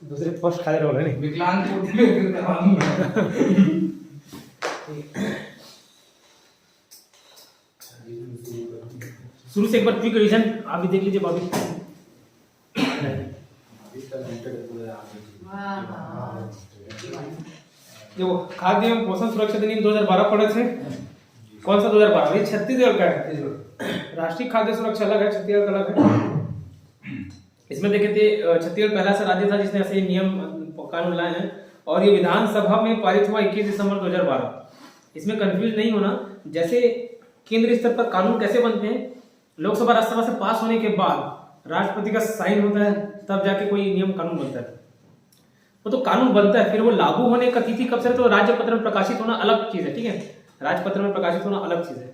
दूसरे फर्स्ट खाली रोल है नहीं विकलांग शुरू से एक बार क्विक रिवीजन आप भी देख लीजिए बॉबी। जो खाद्य एवं पोषण सुरक्षा अधिनियम 2012 पढ़े थे, कौन सा 2012? ये छत्तीसगढ़ का है। राष्ट्रीय खाद्य सुरक्षा अलग है, छत्तीसगढ़ का अलग है। इसमें देखे थे छत्तीसगढ़ पहला सा राज्य था जिसने ऐसे नियम कानून लाए हैं और ये विधानसभा में पारित हुआ 21 दिसंबर 2012। इसमें कंफ्यूज नहीं होना, जैसे केंद्रीय स्तर पर कानून कैसे बनते हैं, लोकसभा राज्यसभा से पास होने के बाद राष्ट्रपति का साइन होता है तब जाके कोई नियम कानून बनता है। वो तो कानून बनता है, फिर वो लागू होने का तिथि कब से, तो राज्यपत्र में प्रकाशित होना अलग चीज है, ठीक है, राजपत्र में प्रकाशित होना अलग चीज है।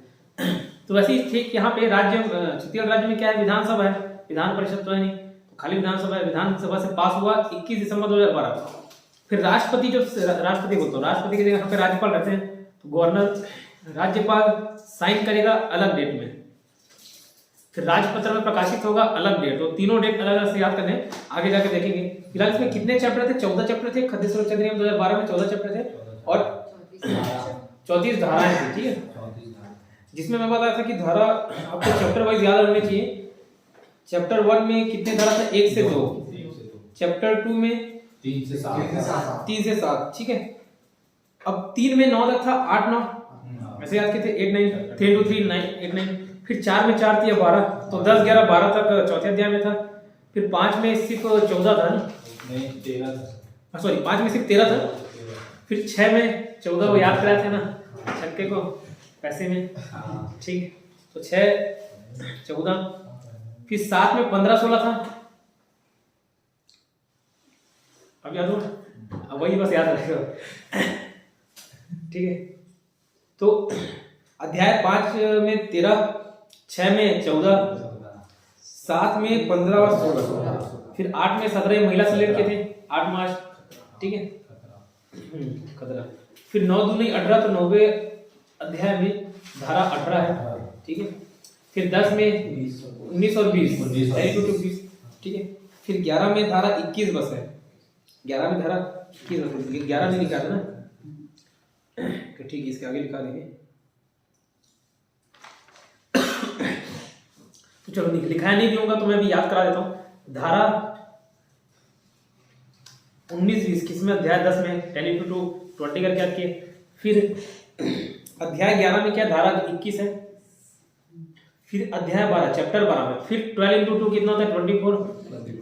तो वैसे ही ठीक यहाँ पे राज्य छत्तीसगढ़ राज्य में क्या है, विधानसभा है, विधान परिषद तो है नहीं, तो खाली विधानसभा है। विधानसभा से पास हुआ 21 दिसंबर 2012। फिर राष्ट्रपति, जो राष्ट्रपति बोलते हो, राष्ट्रपति के जगह यहाँ पे राज्यपाल रहते हैं, तो गवर्नर राज्यपाल साइन करेगा अलग डेट में, फिर राजपत्र में प्रकाशित होगा अलग डेट। तो तीनों डेट अलग अलग से याद करने, आगे जाके देखेंगे। फिलहाल इसमें कितने चैप्टर थे? 14 चैप्टर थे। खाद्य सुरक्षा अधिनियम 2012 में 14 चैप्टर थे और 34 धाराएं थी, ठीक है, जिसमें मैं बताया था कि धारा आपको चैप्टर वाइज याद रखनी चाहिए। चैप्टर 1 में कितने धारा था? 1 से 2, चैप्टर 2 में 3 से 7, ठीक है। अब 3 में 9 तक था, 8 9 ऐसे याद किए थे, 8 9 3 2 3 9 8 9। फिर 4 में 4 थी 12, तो 10 11 12 तक चौथे अध्याय में था। फिर 5 में सिर्फ 14 था ना, नहीं 13 था, सॉरी 5 में सिर्फ 13 था। फिर 6 में 14 को याद कराए थे ना, छक्के को पैसे में, ठीक, तो 6 14। फिर 7 में 15 16 था। अब याद हो, अब वही बस याद रखेगा, ठीक है। तो अध्याय 5 में 13, 6 में 14, 7 में 15 और 16, फिर 8 में 17 महिला से लेकर के थे 8 मार्च, ठीक है, 17। फिर 9 दूनी 18, तो 9वें अध्याय में धारा 18 है, ठीक है। फिर 10 में 19 और 20, ठीक है। फिर 11 में धारा 21 बस है, 11 में धारा 21 बस है, 11 में लिखा था ना, तो ठीक है, इसके आगे लिखा देंगे। तो चलो लिखाया नहीं भी होगा तो मैं भी याद करा देता हूँ। धारा 19 20 किसमें? अध्याय 10 में 10 into 2 20 करके याद किए। फिर अध्याय 11 में क्या? धारा 21 है। फिर अध्याय 12 चैप्टर 12 में फिर 12 into 2 कितना होता है? 24।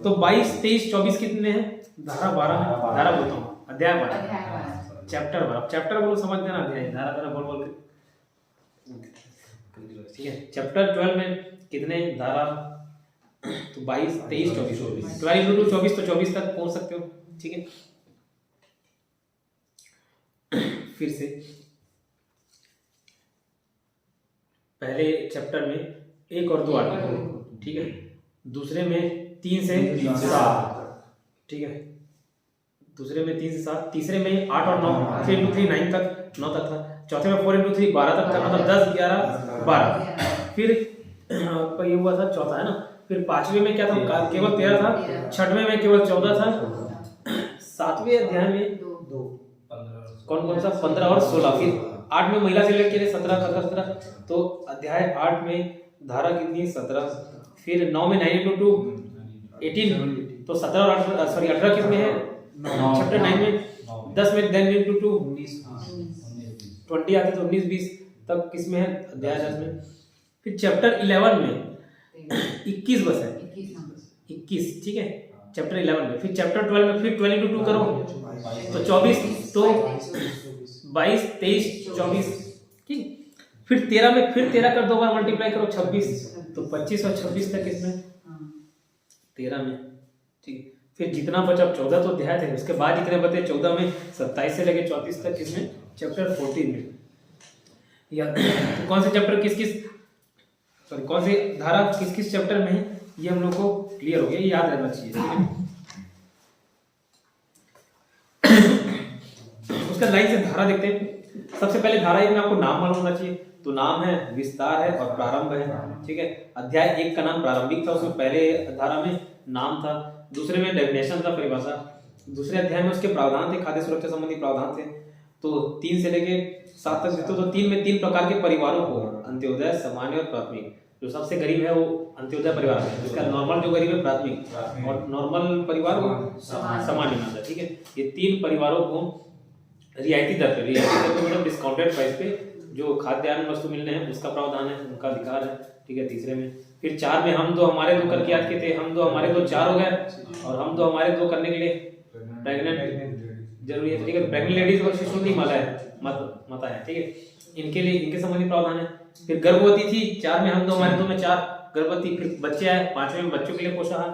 तो 22 23 24 कितने हैं? धारा 12 में, धारा बोलता हूँ अध्याय 12 चैप्टर 12। चैप्टर बोलो समझ देना, अध्याय धारा धारा बोल बोल के, ठीक है। चैप्टर 12 में कितने धारा? तो 22 23 24, 12 into 2 24, तो 24 तक पहुंच सकते हो, ठीक है। फिर से पहले चैप्टर में 1 और 2 आर्टिकल, ठीक है, दूसरे में 3 से 7, ठीक है, दूसरे में 3 से 7, तीसरे में 8 और 9, 3 into 3 9 तक, 9 तक था। चौथे में 4 into 3 12 तक था, मतलब 10 11 12। फिर ये हुआ था चौथा, है ना। फिर 5वें में क्या था? केवल 13 था। 6वें में केवल 14 था। 7वें अध्याय में कौन कौन सा? 15 और 16। फिर 8 में महिला से लेकर 17 17, तो अध्याय 8 में धारा कितनी? 17। फिर 9 में 9 into 2 18, तो 17 और 18 किसमें है? चैप्टर 9 में। 10 में 10 into 2 20 आते, तो 19 20 तक किसमें है? अध्याय 10 में। फिर चैप्टर 11 में 21 बस है, 21, ठीक है, चैप्टर 11 में। फिर चैप्टर 12 में फिर 12 into 2 करो तो 24, तो 22 23 24, ठीक। फिर 13 में फिर 13 कर 2 बार मल्टीप्लाई करो 26, तो 25 और 26 तक इसमें 13 में, ठीक। फिर जितना बचा 14 तो अध्याय थे, उसके बाद जितने बचे 14 में 27 से लेके 34 तक इसमें चैप्टर 14 में। या तो कौन से चैप्टर किस किस, सॉरी कौन सी धारा किस किस चैप्टर में है, ये हम लोग को क्लियर हो गया, ये याद रहना चाहिए, ठीक है। उसका लाइन से धारा देखते हैं। सबसे पहले धारा एक में आपको नाम मालूम होना चाहिए, तो नाम है, विस्तार है और प्रारंभ है, ठीक है। अध्याय 1 का नाम प्रारंभिक था, उसमें पहले धारा में नाम था। दूसरे में डेफिनेशन था, परिभाषा। दूसरे अध्याय में उसके प्रावधान थे, खाद्य सुरक्षा संबंधी प्रावधान थे। तो 3 से लेके 7 तक देते तो 3 में 3 प्रकार के परिवारों को, अंत्योदय, सामान्य और प्राथमिक। जो सबसे गरीब है वो अंत्योदय परिवार है, जिसका नॉर्मल जो गरीब है प्राथमिक, और नॉर्मल परिवार वो सामान्य में आता है। ठीक है, ये 3 परिवारों को रियायती दर पे मतलब डिस्काउंटेड प्राइस पे जो खाद्यान्न वस्तु मिलने हैं उसका प्रावधान है, उनका अधिकार है। ठीक है, तीसरे में फिर 4 में हम दो हमारे दो करके याद किए थे, हम दो हमारे दो 4 हो गए, और हम दो हमारे दो करने के लिए प्रेग्नेंट जरूरी है। ठीक है, प्रेग्नेंट लेडीज और शिशु माता है, माता है। ठीक है, इनके लिए इनके संबंधी प्रावधान है। फिर गर्भवती थी, 4 में हम दो हमारे दो में 4 गर्भवती। फिर बच्चे आए, 5वें में बच्चों के लिए पोषाहार।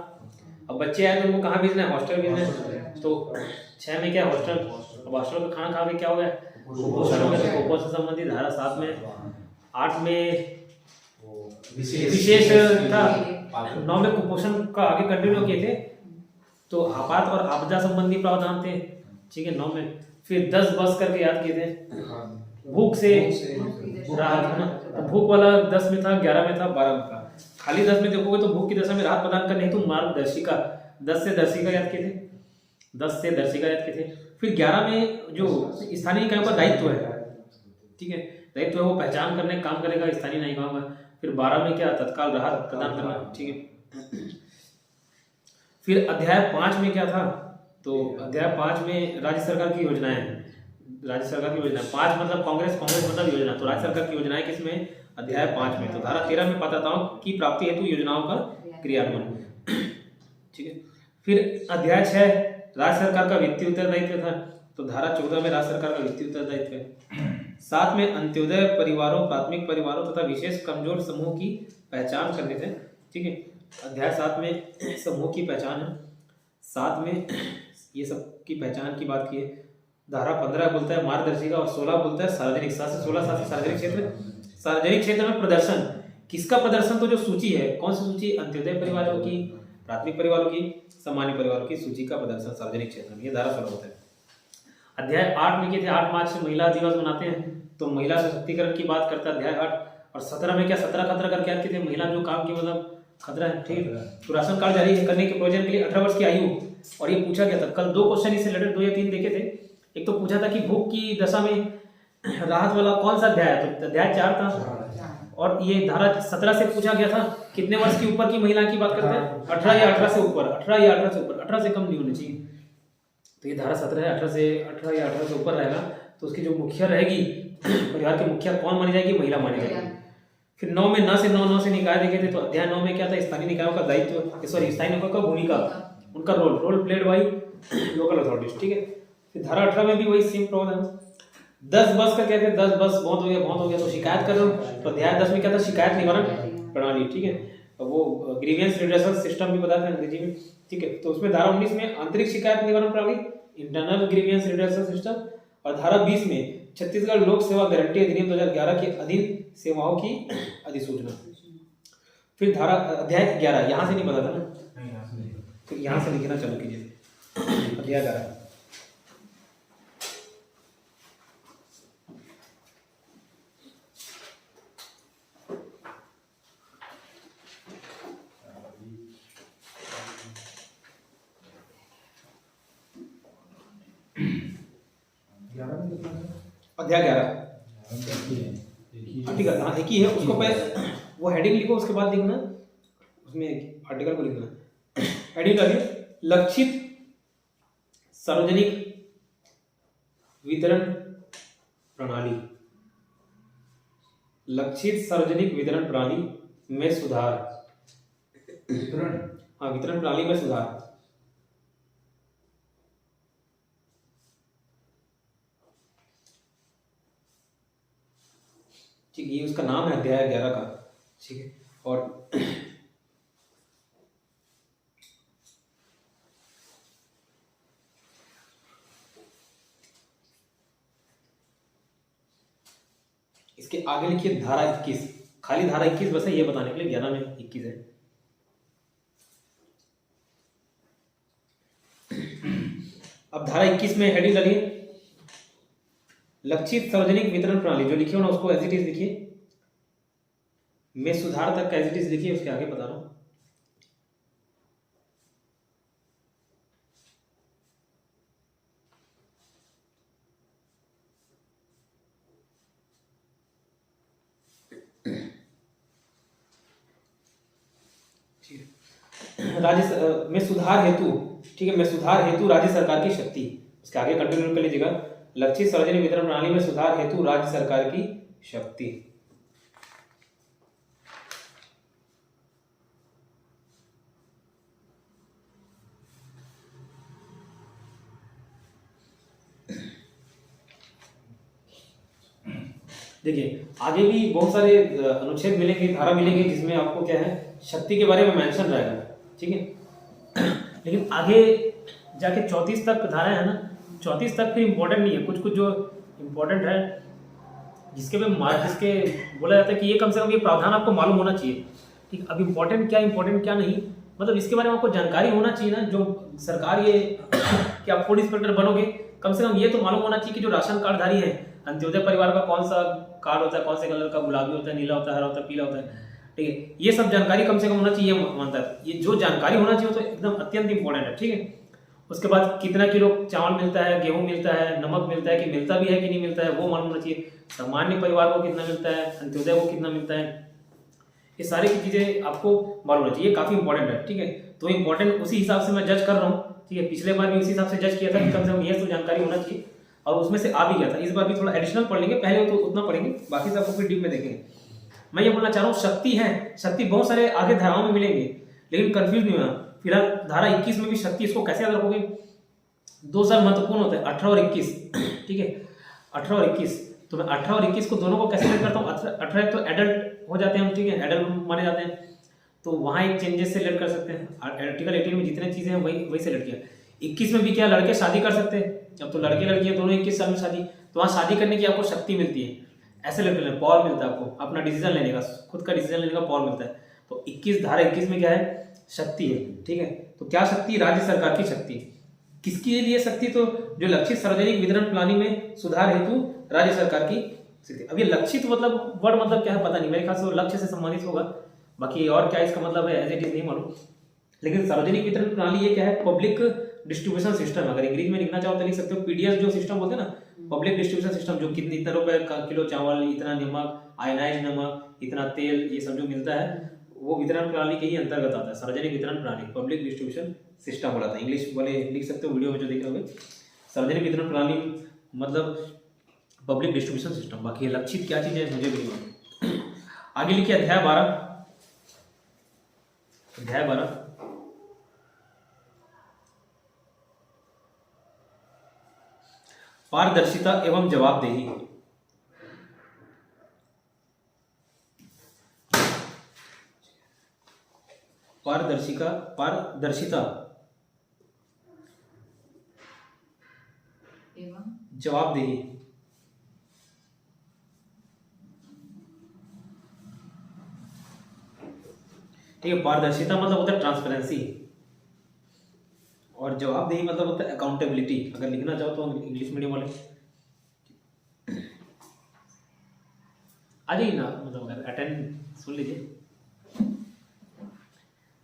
अब बच्चे आए तो उनको कहाँ भेजना है, हॉस्टल भेजना है। तो 6 में क्या हॉस्टल, अब हॉस्टल का खाना खा के क्या हो गया, कुपोषण हो गया। तो कुपोषण से संबंधित धारा 7 में, 8 में विशेष था, 9 में कुपोषण का आगे कंटिन्यू किए थे। तो आपात और आपदा संबंधी प्रावधान थे। ठीक है, 9 में फिर 10 बस करके याद किए थे, भूख से राहत है ना। तो भूख वाला 10 में था, 11 में था, 12 में था। खाली 10 में देखोगे तो भूख की दशा में राहत प्रदान करने हेतु मार्गदर्शिका 10 से दर्शिका याद किए थे, 10 से दर्शिका याद किए थे। फिर 11 में जो स्थानीय निकायों का दायित्व है, ठीक है, दायित्व है वो पहचान करने काम करेगा स्थानीय निकायों का। फिर 12 में क्या, तत्काल राहत प्रदान करना। ठीक है, फिर अध्याय 5 में क्या था, तो अध्याय 5 में राज्य सरकार की योजनाएं हैं। राज्य सरकार की योजना 5 मतलब कांग्रेस मतलब योजना। तो राज्य सरकार की योजनाएं किसमें, अध्याय 5 में। तो धारा 13 में पात्रताओं की प्राप्ति हेतु योजनाओं का क्रियान्वयन। ठीक है, फिर अध्याय 6 राज्य सरकार का वित्तीय उत्तरदायित्व था। तो धारा 14 में राज्य सरकार का वित्तीय उत्तरदायित्व है। 7 में अंत्योदय परिवारों, प्राथमिक परिवारों तथा विशेष कमजोर समूह की पहचान करने थे। ठीक है, अध्याय 7 में समूह की पहचान है। 7 में ये सब की पहचान की बात की है। धारा 15 बोलता है मार्गदर्शिका, और 16 बोलता है सार्वजनिक। 7 से 16 सार्वजनिक क्षेत्र। सार्वजनिक क्षेत्र में प्रदर्शन, किसका प्रदर्शन, तो जो सूची है, कौन सी सूची, अंत्योदय परिवारों की, प्राथमिक परिवारों की, सामान्य परिवारों की सूची का प्रदर्शन सार्वजनिक क्षेत्र में। ये धारा 16 होता है। अध्याय 8 में क्या थे, 8 मार्च से महिला दिवस मनाते हैं, तो महिला सशक्तिकरण की बात करता है अध्याय 8। और 17 में क्या, 17 खतरा करके याद किए थे, महिला जो काम की मतलब खतरा है। ठीक है, तो राशन कार्ड जारी करने के प्रोविजन के लिए 18 वर्ष की आयु। और ये पूछा गया था, कल 2 क्वेश्चन इससे रिलेटेड 2 या 3 देखे थे। एक तो पूछा था कि भूख की दशा में राहत वाला कौन सा अध्याय है, तो अध्याय 4 था। और ये धारा 17 से पूछा गया था, कितने वर्ष की ऊपर की महिला की बात करते हैं, 18 या 18 से ऊपर, 18 या 18 से ऊपर, 18 से कम नहीं होनी चाहिए। तो ये धारा 17 है, 18 या 18 से ऊपर रहेगा। तो उसकी जो मुखिया रहेगी, परिवार की मुखिया कौन मानी जाएगी, महिला मानी जाएगी। फिर 9 में 9 से निकाय देखे थे। तो अध्याय 9 में क्या था, स्थानीय निकायों का दायित्व, सॉरी स्थानीय निकायों का भूमिका, उनका role played by local authorities. ठीक है, फिर धारा 18 में भी वही सेम प्रावधान। 10 बस का क्या थे, 10 बस बहुत हो गया तो शिकायत कर लो। तो अध्याय 10 में क्या था, शिकायत निवारण प्रणाली। ठीक है, तो वो ग्रीवियंस रिड्रेसल सिस्टम भी बताते हैं अंग्रेजी में। ठीक है, तो उसमें धारा 19 में आंतरिक शिकायत निवारण प्रणाली, इंटरनल ग्रीवियंस रिड्रेसल सिस्टम। और धारा 20 में छत्तीसगढ़ लोक सेवा गारंटी अधिनियम 2011 के अधीन सेवाओं की अधिसूचना। फिर धारा अध्याय 11, यहाँ से नहीं पता था ना, तो यहाँ से लिखना चालू कीजिए। अध्याय 11 अध्याय 11 आर्टिकल, हाँ एक ही है, उसको पहले वो हेडिंग लिखो, उसके बाद लिखना उसमें आर्टिकल को लिखना। हेडिंग लगे लक्षित सार्वजनिक वितरण प्रणाली, लक्षित सार्वजनिक वितरण प्रणाली में सुधार, वितरण प्रणाली में सुधार। ठीक, ये उसका नाम है अध्याय 11 का। ठीक है, और इसके आगे लिखिए धारा 21, खाली धारा 21 बस है ये बताने के लिए, 11 में 21 है। अब धारा 21 में हेडिंग डालिए लक्षित सार्वजनिक वितरण प्रणाली, जो लिखिए ना उसको एज इट इज लिखिए, में सुधार तक एज इट इज लिखिए, उसके आगे बता रहा हूं। में सुधार हेतु, ठीक है, में सुधार हेतु राज्य सरकार की शक्ति, इसके आगे कंटिन्यू कर लीजिएगा। लक्षित सार्वजनिक वितरण प्रणाली में सुधार हेतु राज्य सरकार की शक्ति। देखिए आगे भी बहुत सारे अनुच्छेद मिलेंगे, धारा मिलेंगे, जिसमें आपको क्या है शक्ति के बारे में मेंशन रहेगा, ठीक है। लेकिन आगे जाके 34 तक धारा है ना, 34 तक फिर इम्पोर्टेंट नहीं है, कुछ कुछ जो इम्पोर्टेंट है जिसके बोला जाता है कि ये कम से कम ये प्रावधान आपको मालूम होना चाहिए, ठीक। अब इम्पोर्टेंट क्या नहीं, मतलब इसके बारे में आपको जानकारी होना चाहिए ना, जो सरकार ये कि आप फूड इंस्पेक्टर बनोगे, कम से कम ये तो मालूम होना चाहिए कि जो राशन कार्डधारी है, अंत्योदय परिवार का कौन सा कार्ड होता है, कौन से कलर का, गुलाबी होता है, नीला होता है, हरा होता है, पीला होता है, ठीक है। ये सब जानकारी कम से कम होना चाहिए, मानता है ये जो जानकारी होना चाहिए तो एकदम अत्यंत इंपॉर्टेंट है, ठीक है। उसके बाद कितना किलो चावल मिलता है, गेहूं मिलता है, नमक मिलता है, कि मिलता भी है कि नहीं मिलता है वो मालूम होना चाहिए। सामान्य परिवार को कितना मिलता है, अंत्योदय को कितना मिलता है, ये सारी की चीजें आपको मालूम होना चाहिए, काफी इंपॉर्टेंट है, ठीक है। तो इंपॉर्टेंट उसी हिसाब से मैं जज कर रहा हूँ, ठीक है। पिछले बार भी उसी हिसाब से जज किया था कि कम से कम ये तो जानकारी होना चाहिए, और उसमें से आ भी गया था। इस बार भी थोड़ा एडिशनल पढ़ लेंगे, पहले तो उतना पढ़ेंगे, बाकी सब फिर डीप में देखेंगे। मैं ये बोलना चाह रहा हूँ शक्ति है, शक्ति बहुत सारे आगे धाराओं में मिलेंगे, लेकिन कंफ्यूज नहीं होना। फिलहाल धारा 21 में भी शक्ति, इसको कैसे याद रखोगे, 2 साल महत्वपूर्ण होते हैं, 18 और 21, ठीक है। 18 और 21, तो मैं 18 और 21 को दोनों को कैसे करता हूँ, 18 तो एडल्ट हो जाते हैं, ठीक है, एडल्ट माने जाते हैं, तो वहाँ एक चेंजेस से लेट कर सकते हैं। आर्टिकल 18 में जितने चीजें हैं वही से लेट किया। 21 में भी क्या, लड़के शादी कर सकते हैं, अब तो लड़के लड़कियां दोनों 21 साल में शादी, तो वहाँ शादी करने की आपको शक्ति मिलती है, ऐसे लेट कर पावर मिलता है आपको, अपना डिसीजन लेने का, खुद का डिसीजन लेने का पावर मिलता है। तो 21 धारा 21 में क्या है, शक्ति है, ठीक है। तो क्या शक्ति, राज्य सरकार की शक्ति। किसके लिए शक्ति, तो जो लक्षित सार्वजनिक वितरण प्रणाली में सुधार हेतु राज्य सरकार की शक्ति। अब ये लक्षित मतलब वर्ड मतलब क्या है पता नहीं, मेरे ख्याल से लक्ष्य से संबंधित होगा, बाकी और क्या इसका मतलब है एज इट इज नहीं मालूम। लेकिन सार्वजनिक वितरण प्रणाली ये क्या है, पब्लिक डिस्ट्रीब्यूशन सिस्टम। अगर इंग्लिश में लिखना चाहो तो लिख सकते हो पीडीएस जो सिस्टम बोलते हैं ना, पब्लिक डिस्ट्रीब्यूशन सिस्टम, जो कितने इतना रुपए का किलो चावल, इतना नमक, आयनाइज नमक, इतना तेल, ये सब जो मिलता है वो वितरण प्रणाली के ही अंतर्गत आता है। सार्वजनिक वितरण प्रणाली, पब्लिक डिस्ट्रीब्यूशन सिस्टम बोला था, इंग्लिश वाले लिख सकते हो वीडियो में जो देख रहे होंगे। सार्वजनिक वितरण प्रणाली मतलब पब्लिक डिस्ट्रीब्यूशन सिस्टम। बाकी लक्षित क्या चीज है मुझे भी नहीं मालूम। आगे लिखिए अध्याय 12 पारदर्शिता एवं जवाबदेही। पारदर्शिता एवं जवाबदेही। ठीक है, पारदर्शिता मतलब होता है ट्रांसपेरेंसी, और जवाबदेही मतलब होता है अकाउंटेबिलिटी। अगर लिखना चाहो तो इंग्लिश मीडियम वाले आ जाइए ना, मतलब अगर अटेंड सुन लीजिए,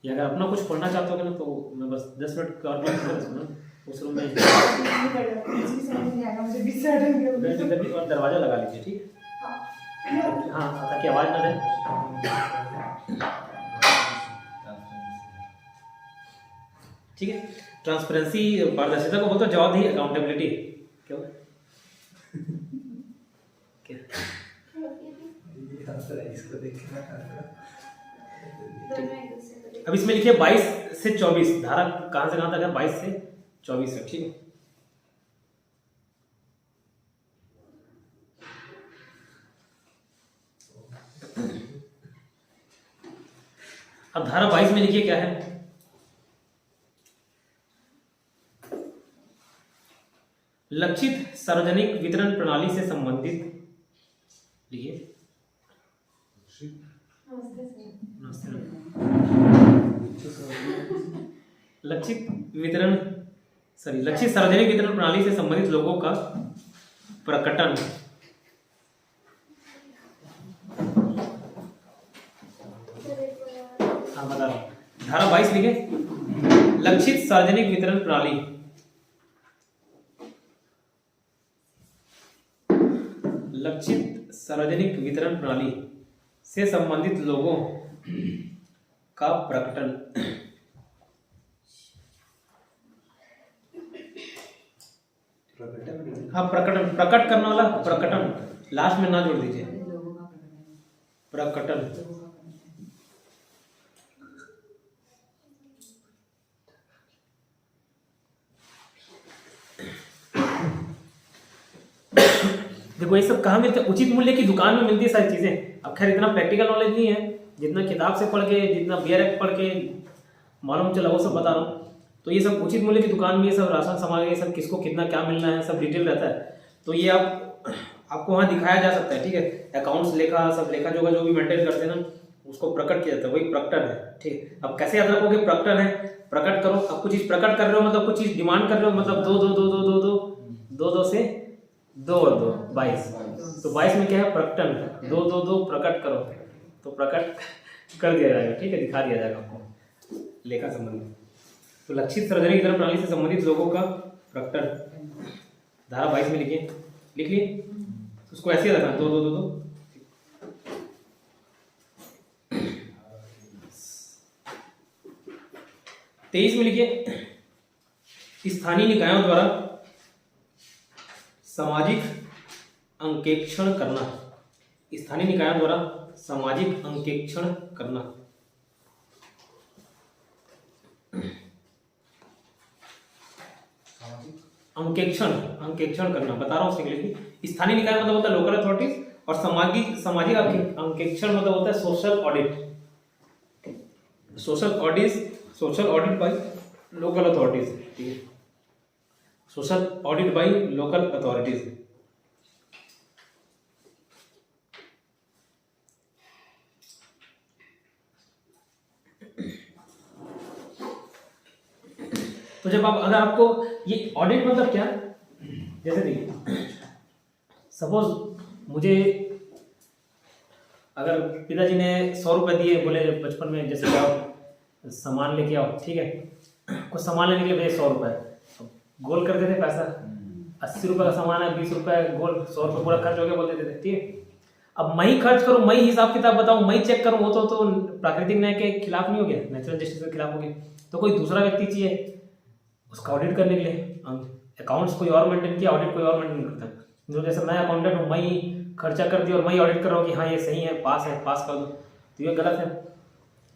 या अगर अपना कुछ पढ़ना चाहते हो ना तो मैं बस 10 मिनट का और सुना उस रूम में और दरवाजा लगा लीजिए, ठीक। हाँ, ताकि आवाज ना जाए। ठीक है, ट्रांसपेरेंसी पारदर्शिता को बोलते हो, जवाबदेही अकाउंटेबिलिटी। क्या अब इसमें लिखिए 22 से 24, धारा कहां से कहां तक है, 22 से 24 है, ठीक है। अब धारा 22 में लिखिए क्या है, लक्षित सार्वजनिक वितरण प्रणाली से संबंधित, लिखिए लक्षित सार्वजनिक वितरण प्रणाली से संबंधित लोगों का प्रकटन। हाँ बता रहा हूं, धारा 22 लिखे, लक्षित सार्वजनिक वितरण प्रणाली, लक्षित सार्वजनिक वितरण प्रणाली से संबंधित लोगों का प्रकटन। हाँ प्रकटन, प्रकट करने वाला प्रकटन, लास्ट में ना जोड़ दीजिए, प्रकटन। देखो ये सब कहाँ मिलते हैं? उचित मूल्य की दुकान में मिलती है सारी चीजें। अब खैर इतना प्रैक्टिकल नॉलेज नहीं है, जितना किताब से पढ़ के, जितना BR एक्ट पढ़ के मालूम चला वो सब बता रहा हूँ। तो ये सब उचित मूल्य की दुकान में ये सब राशन सामग्री, ये सब किसको कितना क्या मिलना है सब डिटेल रहता है। तो ये आपको वहाँ दिखाया जा सकता है, ठीक है। अकाउंट्स लेखा, सब लेखा जोखा जो भी मेंटेन करते हैं ना, उसको प्रकट किया जाता है, वही प्रकटन है, ठीक है। अब कैसे याद रखोगे? प्रकटन है, प्रकट करो। अब कुछ चीज प्रकट कर रहे हो मतलब कुछ चीज डिमांड कर रहे हो, मतलब दो दो दो दो दो दो दो दो से 2 और 2 22, तो 22 में क्या है? प्रकटन, 2 2 2 प्रकट करो, तो प्रकट कर दिया जाएगा, ठीक है, दिखा दिया जाएगा आपको लेखा संबंधी। तो लक्षित सार्वजनिक वितरण प्रणाली से संबंधित लोगों का प्रकटन धारा 22 में लिखिए, लिख लिए। उसको ऐसे ही रखना 2 2 2 2। 23 में लिखिए, स्थानीय निकायों द्वारा सामाजिक अंकेक्षण करना। स्थानीय निकायों द्वारा सामाजिक अंकेक्षण करना। अंकेक्षण, अंकेक्षण करना बता रहा हूँ इंग्लिश में। स्थानीय निकाय मतलब होता है लोकल अथॉरिटीज, और सामाजिक सामाजिक अंकेक्षण मतलब होता है social audit. Social audit by local authorities, ठीक है, social audit by local authorities. तो जब आप, अगर आपको ये ऑडिट मतलब क्या, जैसे देखिए सपोज मुझे अगर पिताजी ने 100 रुपये दिए, बोले बचपन में जैसे जाओ सामान लेके आओ, ठीक है, कुछ सामान लेने के लिए भेजे 100 रुपये, गोल कर देते पैसा, 80 रुपये का सामान है, 20 रुपये गोल, 100 रुपये पूरा खर्च हो गया बोल देते, ठीक है। अब मैं ही खर्च करूँ, मैं ही हिसाब किताब बताऊँ, मैं ही चेक करूँ, वो तो प्राकृतिक न्याय के खिलाफ नहीं हो गया, नेचुरल जस्टिस के खिलाफ हो गया। तो कोई दूसरा व्यक्ति चाहिए उसका ऑडिट करने के लिए। अकाउंट्स कोई और मेंटेन किया, ऑडिट कोई और मेंटेन करता है। जो जैसे मैं अकाउंटेंट हूँ, मैं ही खर्चा कर दिया और मैं ही ऑडिट कर रहा हूँ कि हाँ ये सही है, पास कर दो, तो ये गलत है,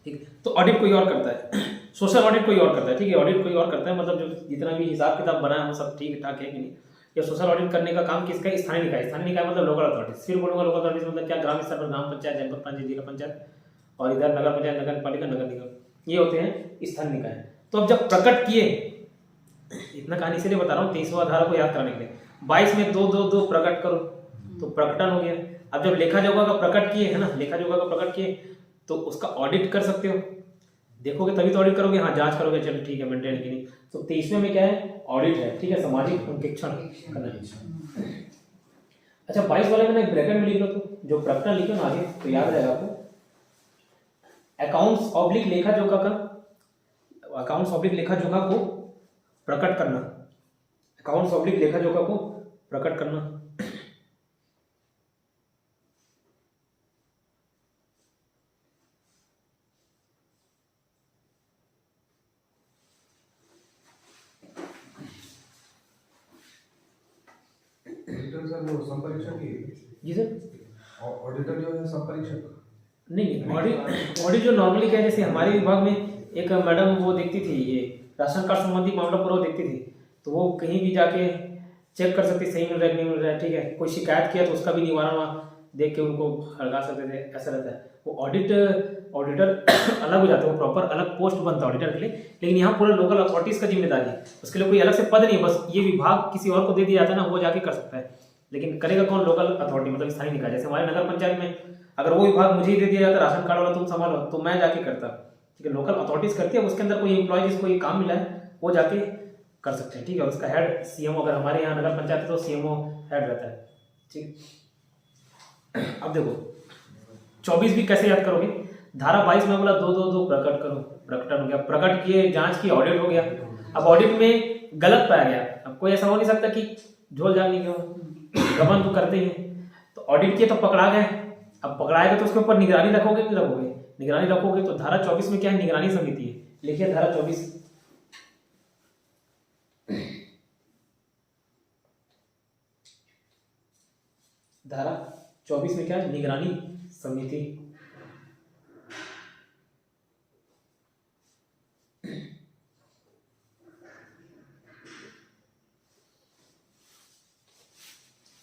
ठीक। तो ऑडिट कोई और करता है, सोशल ऑडिट कोई और करता है, ठीक है। ऑडिट कोई और करता है मतलब जो जितना भी हिसाब किताब बना है वो सब ठीक ठाक है कि नहीं। या सोशल ऑडिट करने का काम किसका? स्थानीय निकाय। स्थानीय निकाय मतलब लोकल अथॉरिटी। फिर बोलूंगा लोकल अथॉरिटी मतलब क्या? ग्राम स्तर पर ग्राम पंचायत, जनपद पंचायत, जिला पंचायत, और इधर नगर पंचायत, नगर पालिका, नगर निगम, ये होते हैं स्थानीय निकाय। तो अब जब प्रकट किए, इतना कहानी इसलिए बता रहा हूँ 23वां धारा को याद कराने के लिए। 22 में 2 2 2 प्रकट करो, तो प्रकटन हो गया। अब जब लेखा जोखा का प्रकट किए है ना, लेखा जोखा का प्रकट किए तो उसका ऑडिट कर सकते हो, देखोगे तभी तो ऑडिट करोगे, हाँ जांच करोगे चलो ठीक है मेंटेन की नहीं। तो 23वें में क्या है? ऑडिट है, ठीक है, सामाजिक अंकेक्षण करना। अच्छा 22 वाले में ब्रैकेट में लिख लो, तो जो प्रकटन लिखो ना आगे तो याद रहेगा आपको। अकाउंट्स ऑब्लिक लेखा जोखा का, अकाउंट्स ऑब्लिक लेखा जोखा को प्रकट करना, अकाउंट्स ऑब्लिक लेखा जोखा को प्रकट करना। ऑडिटर सर वो संपरीक्षक ही जी सर, ऑडिटर जो है संपरीक्षक नहीं ऑडिट जो नॉर्मली क्या है, जैसे हमारे विभाग में एक मैडम वो देखती थी, ये राशन कार्ड संबंधी मामला पूरा देखती थी, तो वो कहीं भी जाके चेक कर सकती सही मिल रहा है नहीं मिल रहा है, ठीक है। कोई शिकायत किया तो उसका भी निवारण वहाँ देख के उनको हड़का सकते थे, ऐसा रहता है। वो ऑडिटर अलग हो जाता है, वो प्रॉपर अलग पोस्ट बनता है ऑडिटर के लिए। लेकिन यहाँ पूरा लोकल अथॉरिटीज का जिम्मेदारी है, उसके लिए कोई अलग से पद नहीं है, बस ये विभाग किसी और को दे दिया जाता है ना, वो जाके कर सकता है। लेकिन करेगा कौन? लोकल अथॉरिटी, मतलब स्थानीय निकाय। जैसे हमारे नगर पंचायत में अगर वो विभाग मुझे ही दे दिया जाता, राशन कार्ड वाला तुम संभालो, तो मैं जाके करता, ठीक है। लोकल अथॉरिटीज करती है, उसके अंदर कोई एम्प्लॉय जिसको ये काम मिला है वो जाके कर सकते हैं, ठीक है। और उसका हेड सीएमओ, अगर हमारे यहाँ नगर पंचायत है तो सीएमओ हेड रहता है, ठीक। अब देखो 24 भी कैसे याद करोगे? धारा 22 में बोला 2 2 2 प्रकट करो, प्रकटन हो गया, प्रकट किए, जांच की, ऑडिट हो गया। अब ऑडिट में गलत पाया गया, अब कोई ऐसा हो नहीं सकता कि झोल झाल नहीं गया, गबन तो करते ही हैं। तो ऑडिट किए तो पकड़ा गए, अब पकड़ाएगा तो उसके ऊपर निगरानी रखोगे नहीं रखोगे? निगरानी रखोगे। तो धारा 24 में क्या है? निगरानी समिति है, लिखिए धारा 24। धारा 24 में क्या है, निगरानी समिति।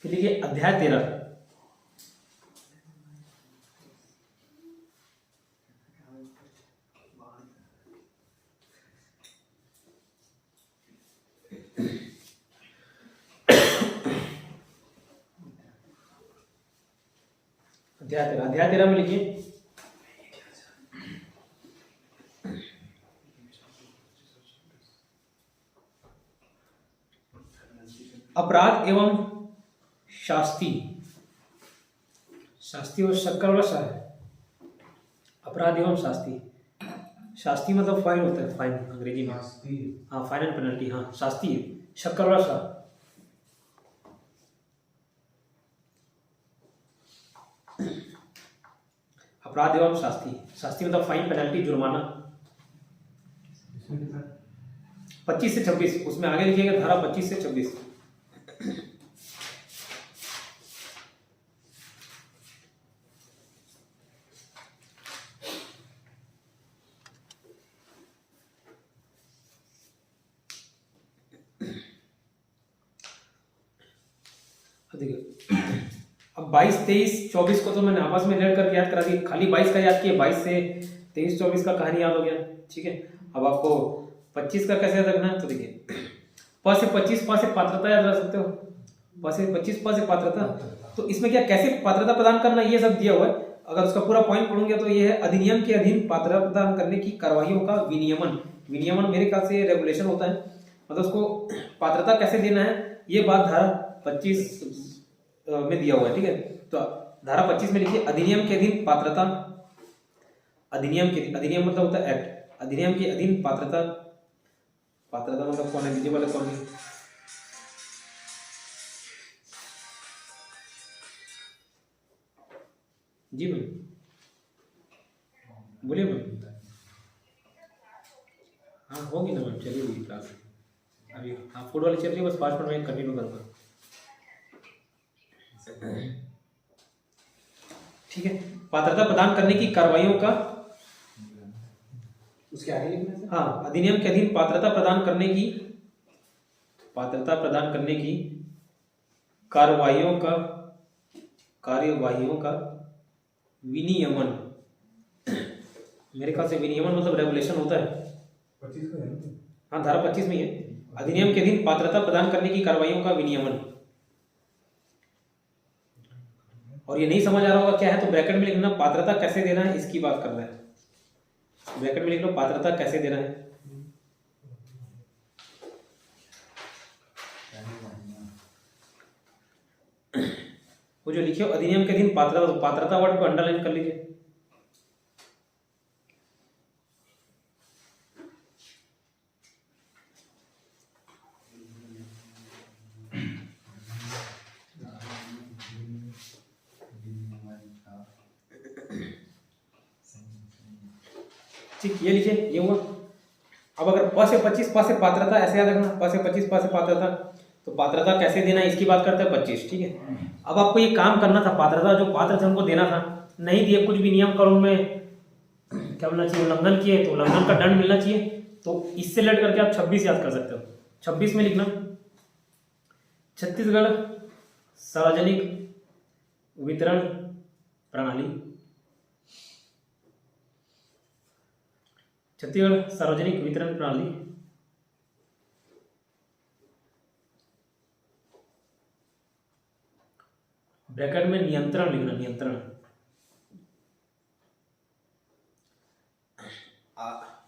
फिर लिखिए अध्याय 13। अध्याय 13 में लिखिए अपराध एवं शास्ति। शास्ति और शक्कर वाला सा है। अपराध एवं शास्ति। शास्ति मतलब फाइन होता है, फाइन अंग्रेजी में। हाँ, फाइन एंड पेनल्टी। हाँ, शास्ति शक्कर वाला सा। अपराध एवं शास्ति। शास्ति मतलब फाइन, पेनल्टी, जुर्माना। 25 से 26, उसमें आगे लिखिएगा धारा 25 से 26। देखिए अब 22, 23, 24 को तो मैंने आपस में रेड करके याद करा दी। खाली 22 का याद किया, 22 से 23, 24 का कहानी याद हो गया। ठीक है, अब आपको 25 का कैसे याद रखना है, तो देखिए प से 25, प से पात्रता याद रख सकते हो। प से 25, प से पात्रता। तो इसमें क्या, कैसे पात्रता प्रदान करना, ये सब दिया हुआ है। अगर उसका पूरा पॉइंट पढ़ूंगे तो ये है अधिनियम के अधीन पात्रता प्रदान करने की कार्रवाइयों का विनियमन। विनियमन मेरे ख्याल से रेगुलेशन होता है, मतलब उसको पात्रता कैसे देना है, ये बात धारा 25 में दिया हुआ है। ठीक है, तो धारा 25 में लिखिए अधिनियम के अधीन पात्रता। अधिनियम मतलब होता है एक्ट। अधिनियम के अधीन पात्रता। पात्रता मतलब कौन है, एलिजिबल है कौन नहीं। जी मैम, बोलिए मैम। हाँ होगी ना मैम, चलिए क्लास अभी। हाँ, फूड वाली चल रही है, बस 5 मिनट में कंटिन्यू करूँगा। ठीक है, पात्रता प्रदान करने की कार्रवाइयों का, उसके आगे लिखना है। हाँ, अधिनियम के अधीन पात्रता प्रदान करने की कार्यवाहियों का विनियमन। मेरे ख्याल से विनियमन मतलब रेगुलेशन होता है। 25 का है ना? हाँ, धारा 25 में है, अधिनियम के अधीन पात्रता प्रदान करने की कार्रवाइयों का विनियमन। और ये नहीं समझ आ रहा होगा क्या है, तो ब्रैकेट में लिखना पात्रता कैसे देना है, इसकी बात कर रहा है। ब्रैकेट में लिख लो पात्रता कैसे देना है। वो जो लिखे हो अधिनियम के अधीन पात्रता, तो पात्रता वर्ड को अंडरलाइन कर लीजिए। ठीक, ये लीजिए, ये हुआ। अब अगर प से 25, प से पात्रता, ऐसे याद रखना, प से 25, प से पात्रता। तो पात्रता कैसे देना है, इसकी बात करते हैं 25। ठीक है, अब आपको ये काम करना था, पात्रता जो पात्र थे उनको देना था, नहीं दिए, कुछ भी नियम कानून में क्या होना चाहिए, उल्लंघन किए तो उल्लंघन का दंड मिलना चाहिए। तो इससे लेट करके आप 26 याद कर सकते हो। 26 में लिखना छत्तीसगढ़ सार्वजनिक वितरण प्रणाली। छत्तीसगढ़ सार्वजनिक वितरण प्रणाली ब्रैकेट में नियंत्रण लिखना, नियंत्रण।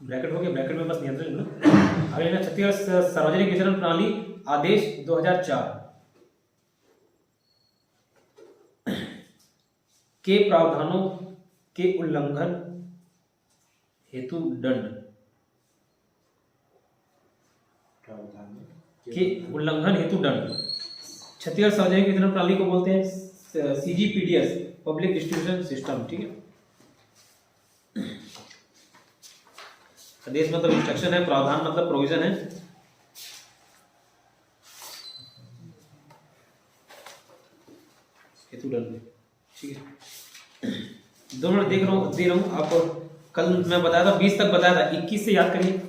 ब्रैकेट हो गया, ब्रैकेट में बस नियंत्रण लिखना। आगे लिखना छत्तीसगढ़ सार्वजनिक वितरण प्रणाली आदेश 2004 के प्रावधानों के उल्लंघन हेतु दंड। के उल्लंघन हेतु दंड। छत्तीसगढ़ सार्वजनिक वितरण प्रणाली को बोलते हैं CGPDS, पब्लिक डिस्ट्रीब्यूशन सिस्टम। ठीक है, आदेश मतलब इंस्ट्रक्शन है, प्रावधान मतलब प्रोविजन है। हेतु स्टूडेंट में, ठीक है। 2 मिनट दे रहा हूँ आपको। कल मैं बताया था 20 तक बताया था, 21 से याद करिए।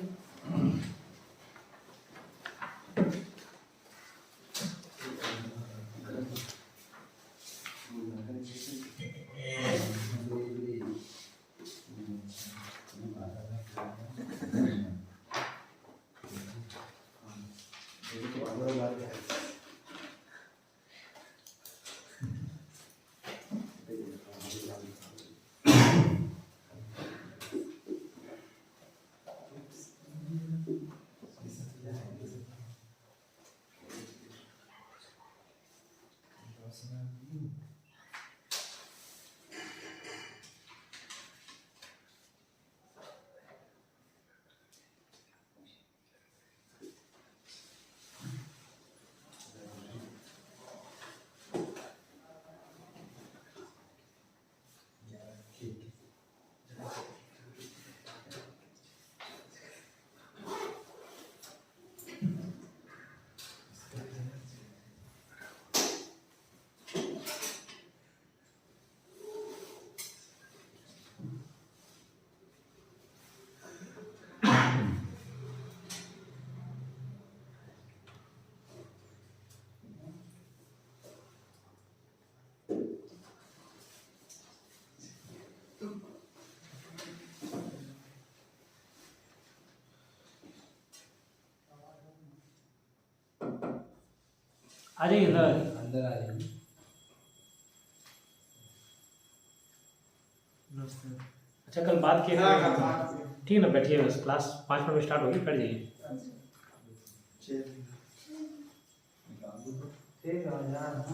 आ जाइए सर, अंदर आ जाइए। अच्छा कल बात किए थे, ठीक है ना, बैठिए बस, क्लास 5 मिनट में स्टार्ट होगी, बैठ जाइए। ठीक है यार।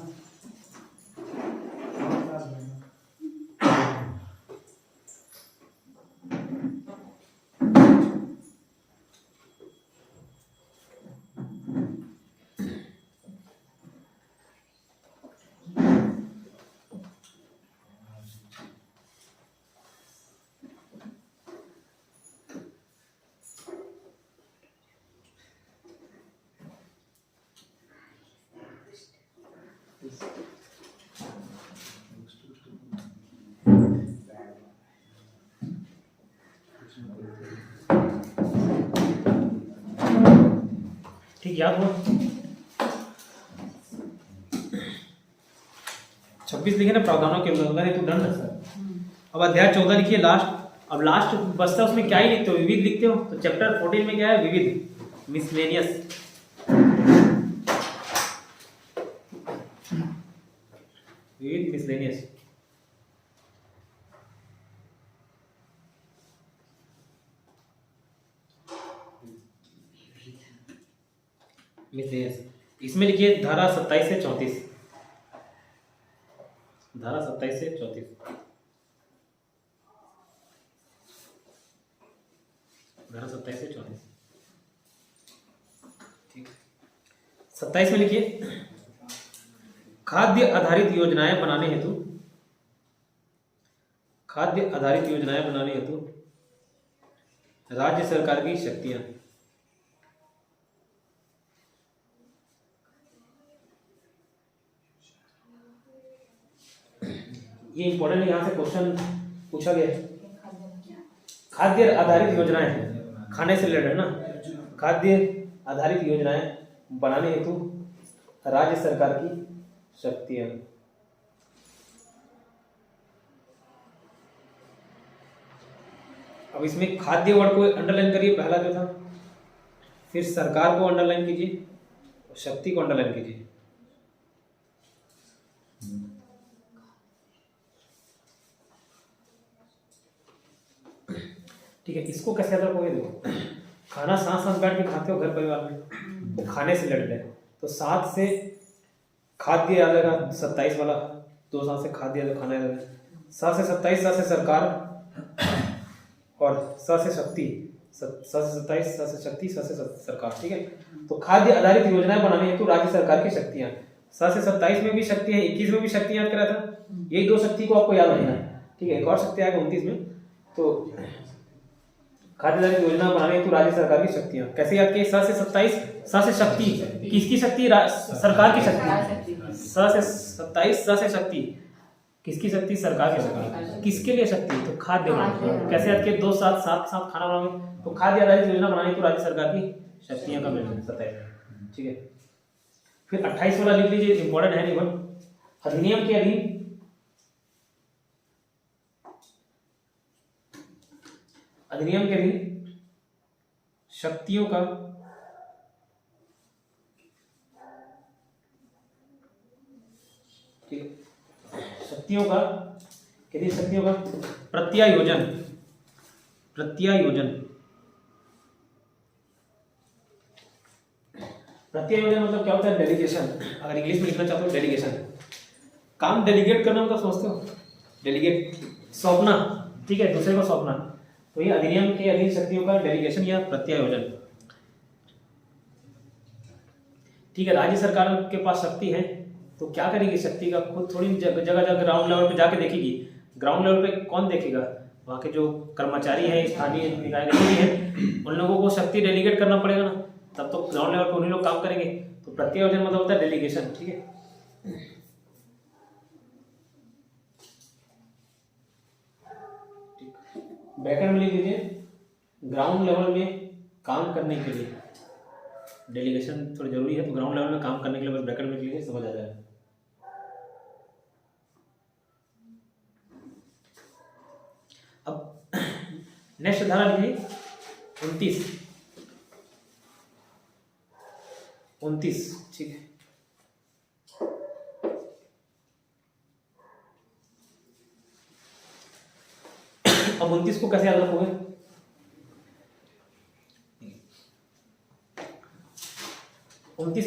ठीक, याद हुआ? 26 लिखे ना प्रावधानों के उल्लंघन हेतु दंड सर। अब अध्याय 14 लिखिए लास्ट। अब लास्ट बचता है उसमें क्या ही लिखते हो, विविध लिखते हो। तो चैप्टर 14 में क्या है, विविध, मिसलेनियस। विविध मिसलेनियस। मिसलेनियस इसमें लिखिए धारा 27 से 34। धारा 27 से 34। धारा 27 से 34। ठीक, 27 में लिखिए खाद्य आधारित योजनाएं बनाने हेतु, खाद्य आधारित योजनाएं बनाने हेतु राज्य सरकार की शक्तियां। ये इंपॉर्टेंट है, यहां से क्वेश्चन पूछा गया है। खाद्य आधारित योजनाएं खाने से रिलेटेड ना, खाद्य आधारित योजनाएं बनाने हेतु राज्य सरकार की शक्तियां। अब इसमें खाद्य वर्ड को अंडरलाइन करिए, पहला जो था, फिर सरकार को अंडरलाइन कीजिए, शक्ति को अंडरलाइन कीजिए। ठीक है, इसको कैसे अलग होगा? देखो, खाना साथ साथ बैठ के खाते हो घर परिवार में, तो खाने से रिलेटेड है, तो 7 से खाद्य आ जाएगा, 27 वाला, 2 साथ से खाद्य खाना है, 7 से 27, 7 से सरकार, और 7 से शक्ति, 7 से 27, 7 से शक्ति, 7 से सरकार। ठीक है, तो खाद्य आधारित योजनाएं बनाने हेतु राज्य सरकार की शक्तियां। 7 से 27 में भी शक्ति है, 21 में भी शक्ति याद करा था, यही 2 शक्ति को आपको याद रखना है। ठीक है, एक और शक्ति आएगा 29 में। तो खाद्य धारित योजना बनाने हेतु राज्य सरकार की शक्तियां कैसे याद किए? 7 से 27, 7 से शक्ति, किसकी शक्ति? सरकार की शक्ति। 7 से 27, 7 से शक्ति, किसकी शक्ति? सरकार की शक्ति। किसके लिए शक्ति? तो खाद्य बनाने। कैसे याद किए? 2 7 7 7 खाना बनाने, तो खाद्य आधारित योजना बनाने हेतु राज्य सरकार की शक्तियां का मिलना 27, ठीक है। फिर 28 वाला लिख लीजिए, इंपॉर्टेंट है निबंध। अधिनियम के अधीन शक्तियों का ठीक है, शक्तियों का प्रत्यायोजन मतलब क्या होता है? डेलीगेशन। अगर इंग्लिश में लिखना चाहते हो डेलीगेशन, काम डेलीगेट करना मतलब समझते हो? डेलीगेट, सौंपना, ठीक है, दूसरे को सौंपना। तो ये अधिनियम के अधीन शक्तियों का डेलीगेशन या प्रत्यायोजन, ठीक है। राज्य सरकार के पास शक्ति है तो क्या करेगी? शक्ति का खुद थोड़ी जगह जगह ग्राउंड लेवल पे जाके देखेगी। ग्राउंड लेवल पे कौन देखेगा? वहाँ के जो कर्मचारी हैं, स्थानीय निकाय हैं, उन लोगों को शक्ति डेलीगेट करना पड़ेगा ना, तब तो ग्राउंड लेवल पे उन्हीं लोग काम करेंगे। तो प्रत्यायोजन मतलब होता है डेलीगेशन, ठीक है। ब्रैकेट में लिख लीजिए, ग्राउंड लेवल में काम करने के लिए डेलीगेशन थोड़ी जरूरी है, तो ग्राउंड लेवल में काम करने के लिए बस ब्रैकेट में लिख लीजिए, समझ आ जाएगा। अब नेक्स्ट धारा लिखिए 29, ठीक है। अब 29 को कैसे याद रखोगे?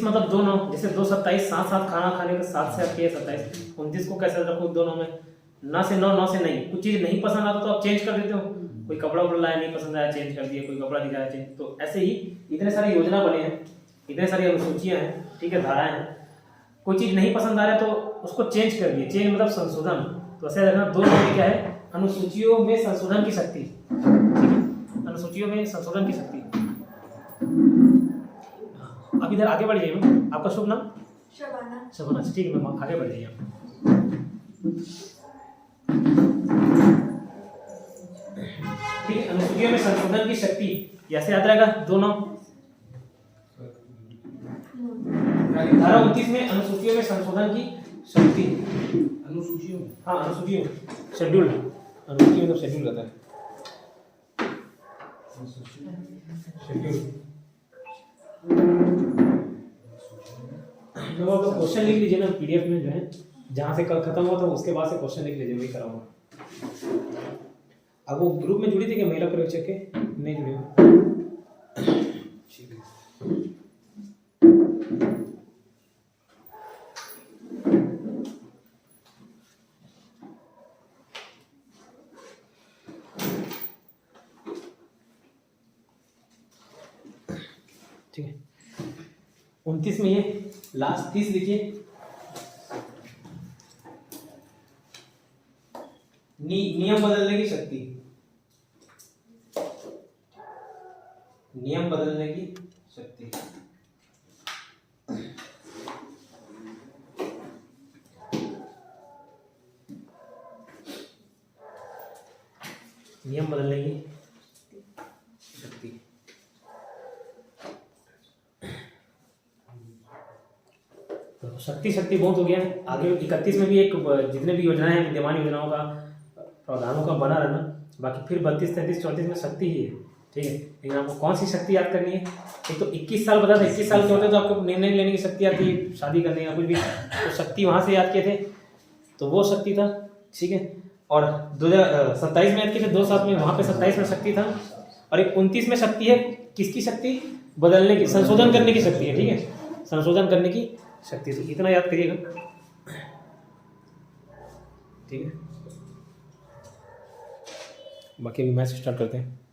मतलब 2 9, जैसे 2 27 7 7 खाना खाने के 7 से आपके 27। 29 को कैसे रखो? 2 9 में ना से 9 9 से नहीं। कुछ चीज नहीं पसंद आता तो आप चेंज कर देते हो। कोई कपड़ा लाया नहीं पसंद आया, चेंज कर दिया। कोई कपड़ा दिखाया, चेंज। तो ऐसे ही इतने सारी योजना बने हैं, इतने सारी अनुसूचियां हैं, ठीक है, धाराएं हैं। कोई चीज नहीं पसंद आ रहा है तो उसको चेंज कर दिए। चेंज मतलब संशोधन। तो ऐसे रखना 2 में क्या है? अनुसूचियों में संशोधन की शक्ति, अनुसूचियों में संशोधन की शक्ति। अब इधर आगे बढ़ जाइए। आपका शुभ नाम? शबाना। ठीक है, मैं आगे बढ़ जाइए। ठीक है, अनुसूचियों में संशोधन की शक्ति ऐसे याद रहेगा 2 9। धारा 29 में अनुसूचियों में संशोधन की शक्ति। अनुसूचियों में? हाँ, अनुसूचियों, शेड्यूल। अनुसूची मतलब शेड्यूल रहता है, शेड्यूल। तो आप क्वेश्चन लिख लीजिए ना पीडीएफ में, जो है जहाँ से कल खत्म हुआ था उसके बाद से क्वेश्चन लिख लीजिए, वही कराऊंगा। अब वो ग्रुप में जुड़ी थी कि महिला पर्यवेक्षक के? नहीं जुड़ी हो? ठीक है। ठीक है, 29 में ये लास्ट 30 लिखिए। नियम बदलने की शक्ति, नियम बदलने की शक्ति। नियम बदलने की शक्ति। तो शक्ति बहुत हो गया। आगे 31 में भी एक जितने भी योजनाएं हैं, विद्यमान योजनाओं का, प्रावधानों का बना रहना। बाकी फिर 32 33 34 में शक्ति ही है, ठीक है। लेकिन आपको कौन सी शक्ति याद करनी है? एक तो 21 साल बता था, 21 साल के होते तो आपको निर्णय लेने की शक्ति आती है, शादी करने या कुछ भी, तो शक्ति वहां से याद किए थे, तो वो शक्ति था, ठीक है। और 2027 में याद किए थे, 2 7 में, वहां पे 27 में शक्ति था। और एक 29 में शक्ति है, किसकी शक्ति? बदलने की, संशोधन करने की शक्ति है, ठीक है, संशोधन करने की शक्ति। से इतना याद करिएगा, ठीक है। बाकी अभी मैच स्टार्ट करते हैं।